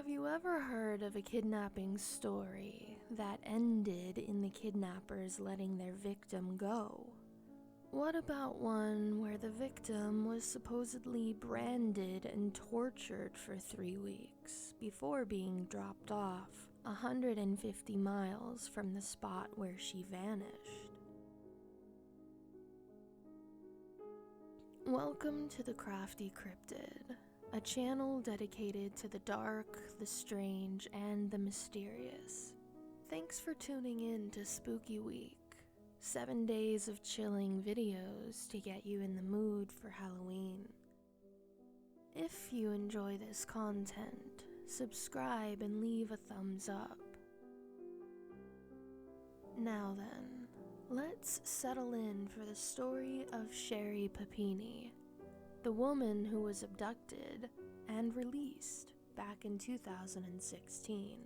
Have you ever heard of a kidnapping story that ended in the kidnappers letting their victim go? What about one where the victim was supposedly branded and tortured for 3 weeks before being dropped off 150 miles from the spot where she vanished? Welcome to the Crafty Cryptid, a channel dedicated to the dark, the strange, and the mysterious. Thanks for tuning in to Spooky Week. 7 days of chilling videos to get you in the mood for Halloween. If you enjoy this content, subscribe and leave a thumbs up. Now then, let's settle in for the story of Sherri Papini, the woman who was abducted and released back in 2016.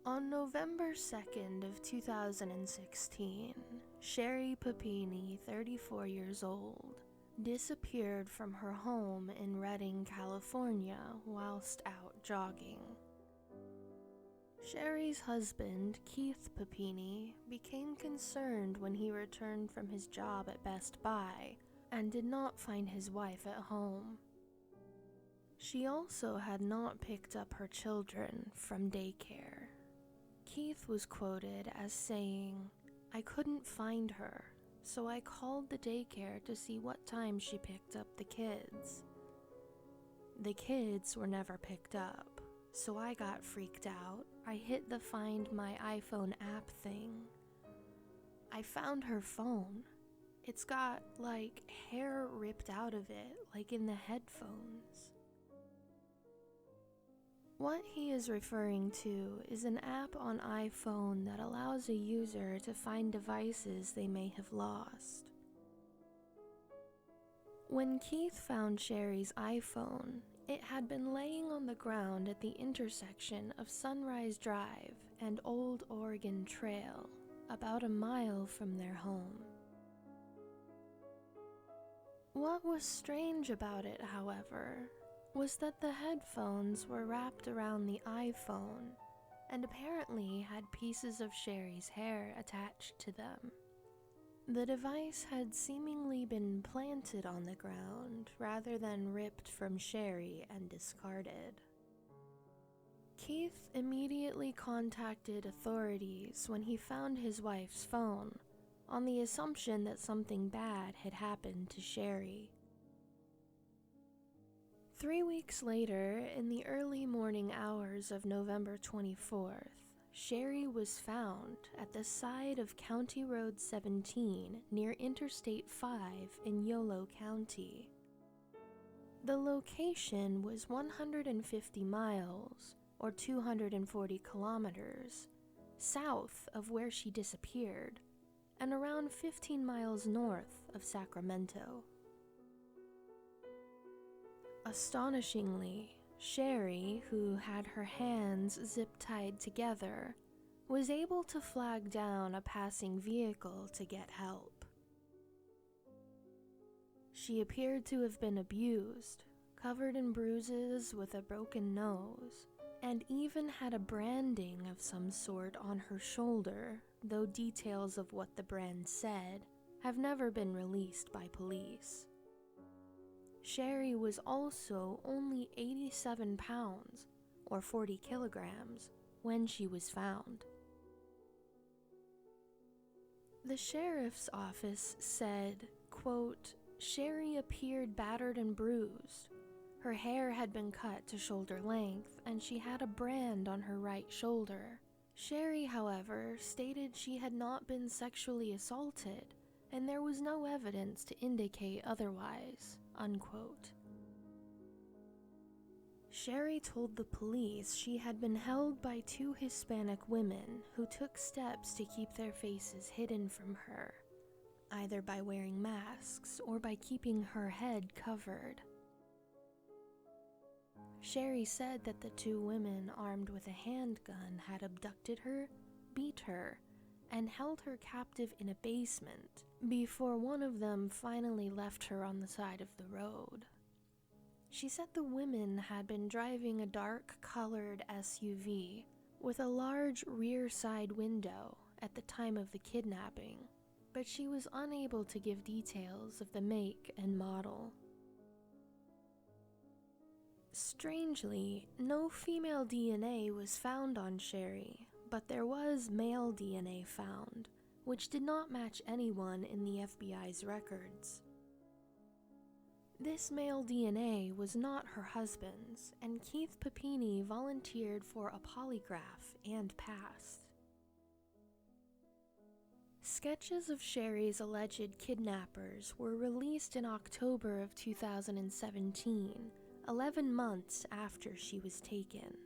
On November 2nd of 2016, Sherri Papini, 34 years old, disappeared from her home in Redding, California whilst out jogging. Sherri's husband, Keith Papini, became concerned when he returned from his job at Best Buy and did not find his wife at home. She also had not picked up her children from daycare. Keith was quoted as saying, "I couldn't find her, so I called the daycare to see what time she picked up the kids. The kids were never picked up, so I got freaked out. I hit the Find My iPhone app thing. I found her phone. It's got, like, hair ripped out of it, like in the headphones." What he is referring to is an app on iPhone that allows a user to find devices they may have lost. When Keith found Sherri's iPhone, it had been laying on the ground at the intersection of Sunrise Drive and Old Oregon Trail, about a mile from their home. What was strange about it, however, was that the headphones were wrapped around the iPhone and apparently had pieces of Sherri's hair attached to them. The device had seemingly been planted on the ground rather than ripped from Sherri and discarded. Keith immediately contacted authorities when he found his wife's phone, on the assumption that something bad had happened to Sherri. 3 weeks later, in the early morning hours of November 24th, Sherri was found at the side of County Road 17 near Interstate 5 in Yolo County. The location was 150 miles, or 240 kilometers, south of where she disappeared, and around 15 miles north of Sacramento. Astonishingly, Sherri, who had her hands zip-tied together, was able to flag down a passing vehicle to get help. She appeared to have been abused, covered in bruises with a broken nose, and even had a branding of some sort on her shoulder, though details of what the brand said have never been released by police. Sherri was also only 87 pounds, or 40 kilograms, when she was found. The sheriff's office said, quote, "Sherri appeared battered and bruised. Her hair had been cut to shoulder length, and she had a brand on her right shoulder. Sherri, however, stated she had not been sexually assaulted, and there was no evidence to indicate otherwise," unquote. Sherri told the police she had been held by 2 Hispanic women who took steps to keep their faces hidden from her, either by wearing masks or by keeping her head covered. Sherri said that the 2 women armed with a handgun had abducted her, beat her, and held her captive in a basement before one of them finally left her on the side of the road. She said the women had been driving a dark-colored SUV with a large rear side window at the time of the kidnapping, but she was unable to give details of the make and model. Strangely, no female DNA was found on Sherri, but there was male DNA found, which did not match anyone in the FBI's records. This male DNA was not her husband's, and Keith Papini volunteered for a polygraph and passed. Sketches of Sherri's alleged kidnappers were released in October of 2017, 11 months after she was taken.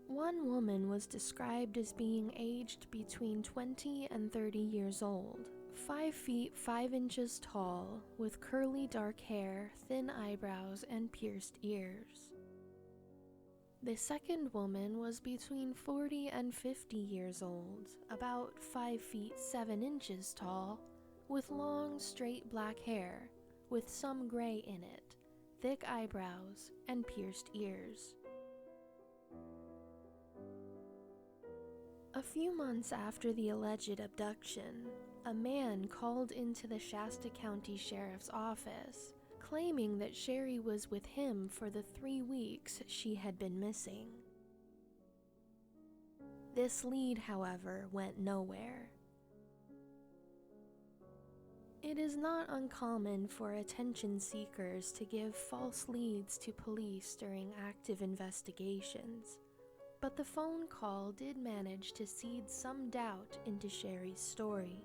One woman was described as being aged between 20 and 30 years old, 5 feet 5 inches tall, with curly dark hair, thin eyebrows, and pierced ears. The second woman was between 40 and 50 years old, about 5 feet 7 inches tall, with long, straight black hair, with some gray in it, thick eyebrows, and pierced ears. A few months after the alleged abduction, a man called into the Shasta County Sheriff's Office, claiming that Sherri was with him for the 3 weeks she had been missing. This lead, however, went nowhere. It is not uncommon for attention seekers to give false leads to police during active investigations, but the phone call did manage to seed some doubt into Sherri's story.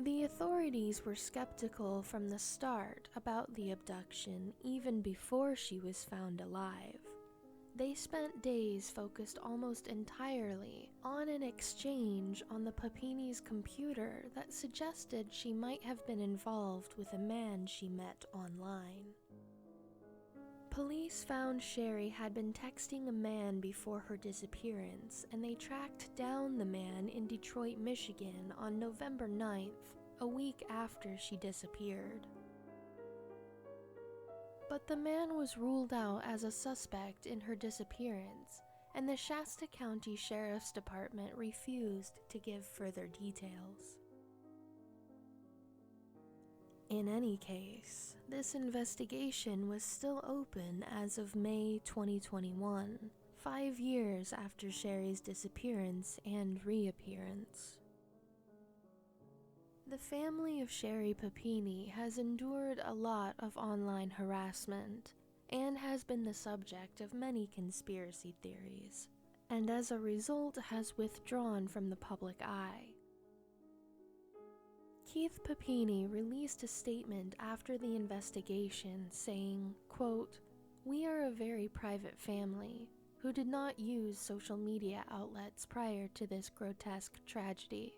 The authorities were skeptical from the start about the abduction even before she was found alive. They spent days focused almost entirely on an exchange on the Papini's computer that suggested she might have been involved with a man she met online. Police found Sherri had been texting a man before her disappearance, and they tracked down the man in Detroit, Michigan on November 9th, a week after she disappeared. But the man was ruled out as a suspect in her disappearance, and the Shasta County Sheriff's Department refused to give further details. In any case, this investigation was still open as of May 2021, 5 years after Sherri's disappearance and reappearance. The family of Sherri Papini has endured a lot of online harassment and has been the subject of many conspiracy theories, and as a result has withdrawn from the public eye. Keith Papini released a statement after the investigation saying, quote, "We are a very private family who did not use social media outlets prior to this grotesque tragedy.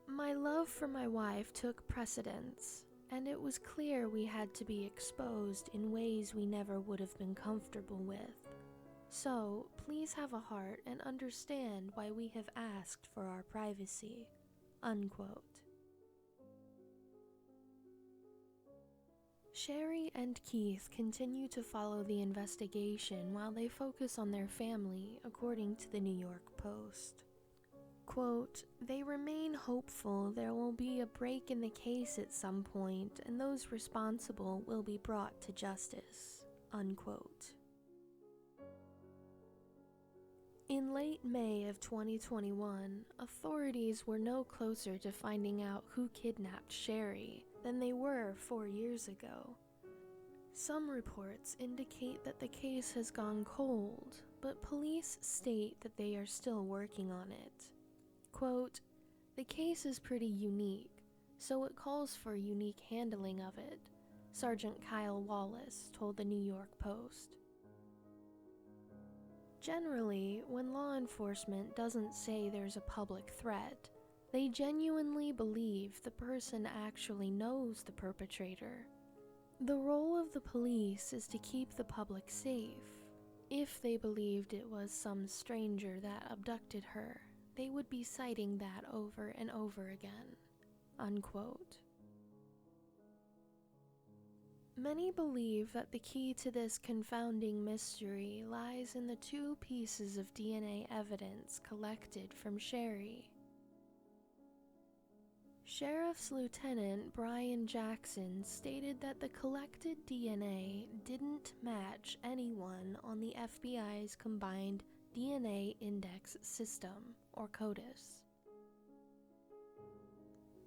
My love for my wife took precedence, and it was clear we had to be exposed in ways we never would have been comfortable with. So, please have a heart and understand why we have asked for our privacy." Unquote. Sherri and Keith continue to follow the investigation while they focus on their family, according to the New York Post. Quote, "They remain hopeful there will be a break in the case at some point and those responsible will be brought to justice." Unquote. In late May of 2021, authorities were no closer to finding out who kidnapped Sherri than they were 4 years ago. Some reports indicate that the case has gone cold, but police state that they are still working on it. Quote, "The case is pretty unique, so it calls for unique handling of it," Sergeant Kyle Wallace told the New York Post. Generally, when law enforcement doesn't say there's a public threat, they genuinely believe the person actually knows the perpetrator. The role of the police is to keep the public safe. If they believed it was some stranger that abducted her, they would be citing that over and over again. Unquote. Many believe that the key to this confounding mystery lies in the 2 pieces of DNA evidence collected from Sherri. Sheriff's Lieutenant Brian Jackson stated that the collected DNA didn't match anyone on the FBI's Combined DNA Index System, or CODIS.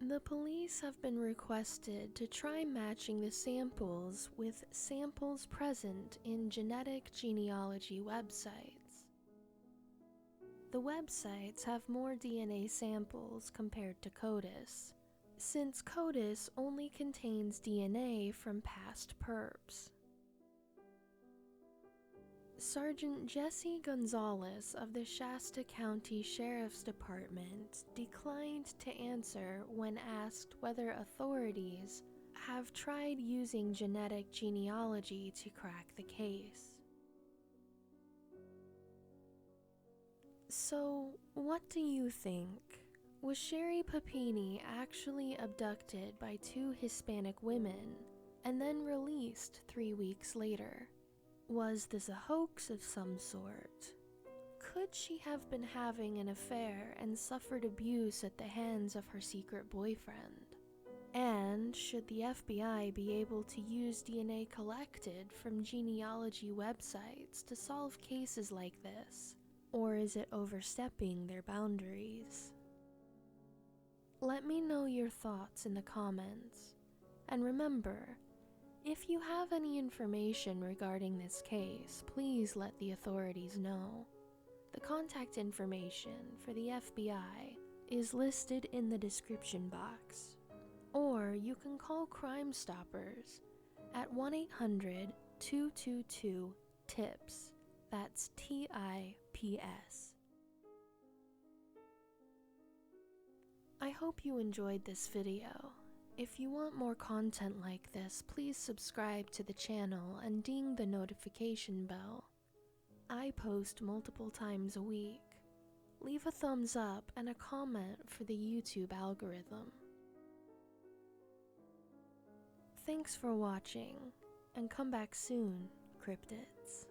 The police have been requested to try matching the samples with samples present in genetic genealogy websites. The websites have more DNA samples compared to CODIS, since CODIS only contains DNA from past perps. Sergeant Jesse Gonzalez of the Shasta County Sheriff's Department declined to answer when asked whether authorities have tried using genetic genealogy to crack the case. So, what do you think? Was Sherri Papini actually abducted by 2 Hispanic women and then released 3 weeks later? Was this a hoax of some sort? Could she have been having an affair and suffered abuse at the hands of her secret boyfriend? And should the FBI be able to use DNA collected from genealogy websites to solve cases like this? Or is it overstepping their boundaries? Let me know your thoughts in the comments. And remember, if you have any information regarding this case, please let the authorities know. The contact information for the FBI is listed in the description box. Or you can call Crime Stoppers at 1-800-222-TIPS. That's TIPS. I hope you enjoyed this video. If you want more content like this, please subscribe to the channel and ding the notification bell. I post multiple times a week. Leave a thumbs up and a comment for the YouTube algorithm. Thanks for watching, and come back soon, Cryptids.